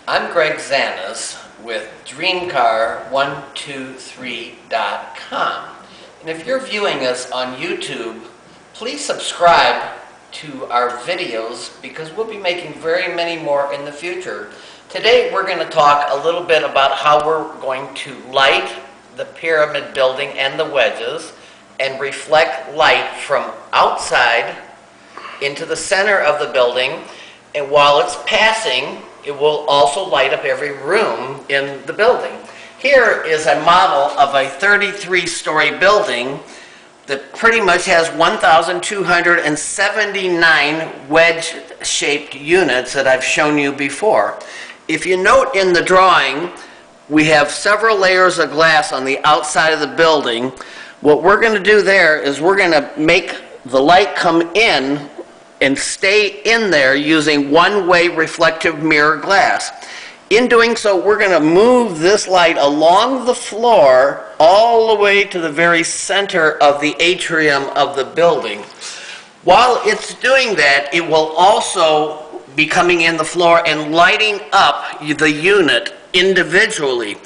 I'm Greg Zanis with DreamCar123.com. And if you're viewing us on YouTube, please subscribe to our videos because we'll be making very many more in the future. Today we're going to talk a little bit about how we're going to light the pyramid building and the wedges and reflect light from outside into the center of the building, and while it's passing, it will also light up every room in the building. Here is a model of a 33-story building that pretty much has 1,279 wedge-shaped units that I've shown you before. If you note in the drawing, we have several layers of glass on the outside of the building. What we're going to do there is we're going to make the light come in and stay in there using one-way reflective mirror glass. In doing so, we're going to move this light along the floor all the way to the very center of the atrium of the building. While it's doing that, it will also be coming in the floor and lighting up the unit individually.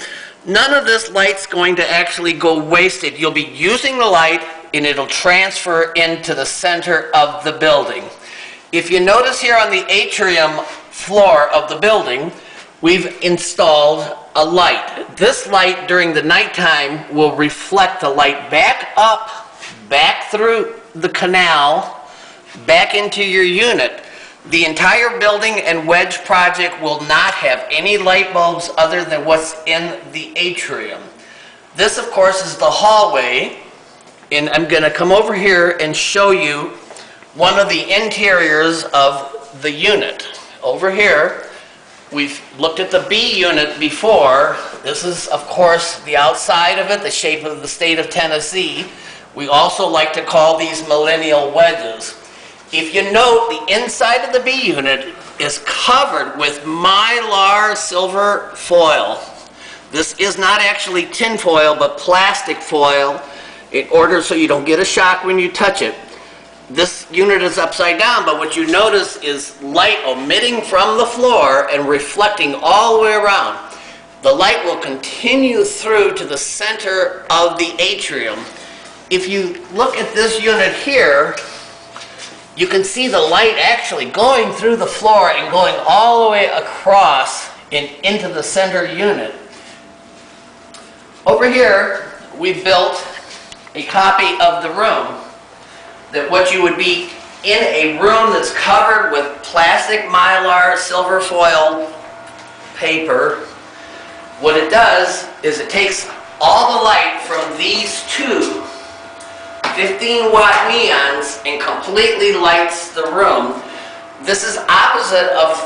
None of this light's going to actually go wasted. You'll be using the light and it'll transfer into the center of the building. If you notice here on the atrium floor of the building, we've installed a light. This light during the nighttime will reflect the light back up, back through the canal, back into your unit. The entire building and wedge project will not have any light bulbs other than what's in the atrium. This, of course, is the hallway, and I'm going to come over here and show you one of the interiors of the unit. Over here, we've looked at the B unit before. This is, of course, the outside of it, the shape of the state of Tennessee. We also like to call these millennial wedges. If you note, the inside of the B unit is covered with mylar silver foil. This is not actually tin foil, but plastic foil in order so you don't get a shock when you touch it. This unit is upside down, but what you notice is light emitting from the floor and reflecting all the way around. The light will continue through to the center of the atrium. If you look at this unit here, you can see the light actually going through the floor and going all the way across and into the center unit. Over here, we built a copy of the room. That what you would be in a room that's covered with plastic mylar silver foil paper. What it does is it takes all the light from these two 15-watt neons and completely lights the room. This is opposite of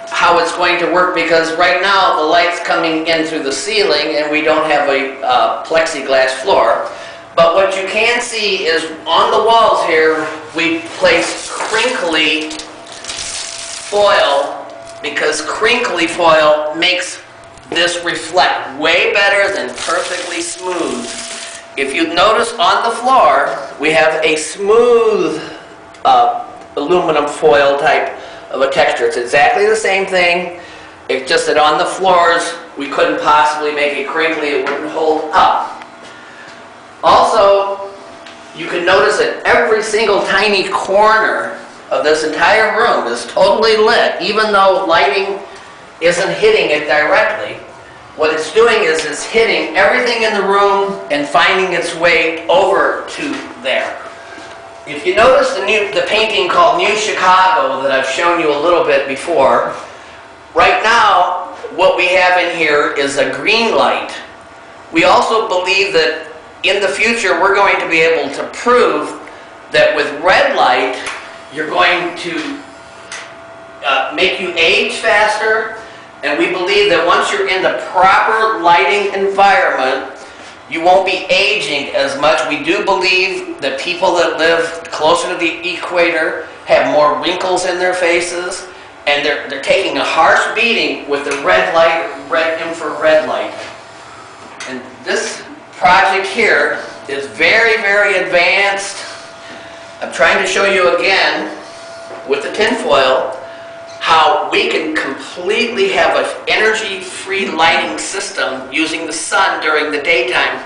how it's going to work because right now the light's coming in through the ceiling and we don't have a plexiglass floor. But what you can see is on the walls here, we place crinkly foil because crinkly foil makes this reflect way better than perfectly smooth. If you notice on the floor, we have a smooth aluminum foil type of a texture. It's exactly the same thing. It's just that on the floors, we couldn't possibly make it crinkly. It wouldn't hold up. Also, you can notice that every single tiny corner of this entire room is totally lit, even though lighting isn't hitting it directly. What it's doing is it's hitting everything in the room and finding its way over to there. If you notice the painting called New Chicago that I've shown you a little bit before, right now what we have in here is a green light. We also believe that in the future, we're going to be able to prove that with red light, you're going to make you age faster, and we believe that once you're in the proper lighting environment, you won't be aging as much. We do believe that people that live closer to the equator have more wrinkles in their faces, and they're taking a harsh beating with the red light, red infrared light. And this project here is very, very advanced. I'm trying to show you again with the tinfoil how we can completely have an energy-free lighting system using the sun during the daytime.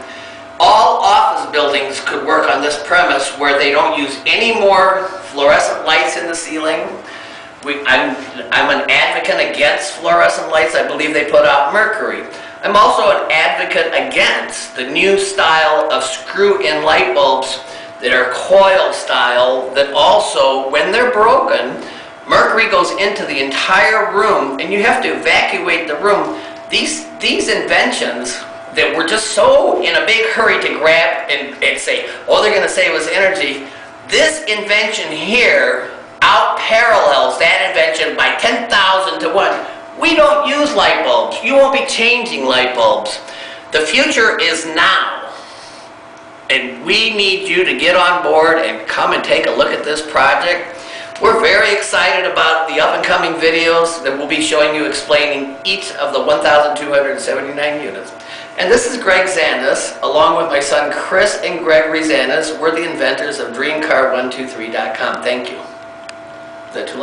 All office buildings could work on this premise where they don't use any more fluorescent lights in the ceiling. I'm an advocate against fluorescent lights. I believe they put out mercury. I'm also an advocate against the new style of screw-in light bulbs that are coil style that also, when they're broken, mercury goes into the entire room and you have to evacuate the room. These inventions that we're just so in a big hurry to grab and say, oh, they're going to save us energy. This invention here out-parallels that invention by 10,000 to 1. We don't use light bulbs. You won't be changing light bulbs. The future is now. And we need you to get on board and come and take a look at this project. We're very excited about the up-and-coming videos that we'll be showing you explaining each of the 1,279 units. And this is Greg Zandis, along with my son Chris and Gregory Zandis. We're the inventors of DreamCar123.com. Thank you. Is that too long?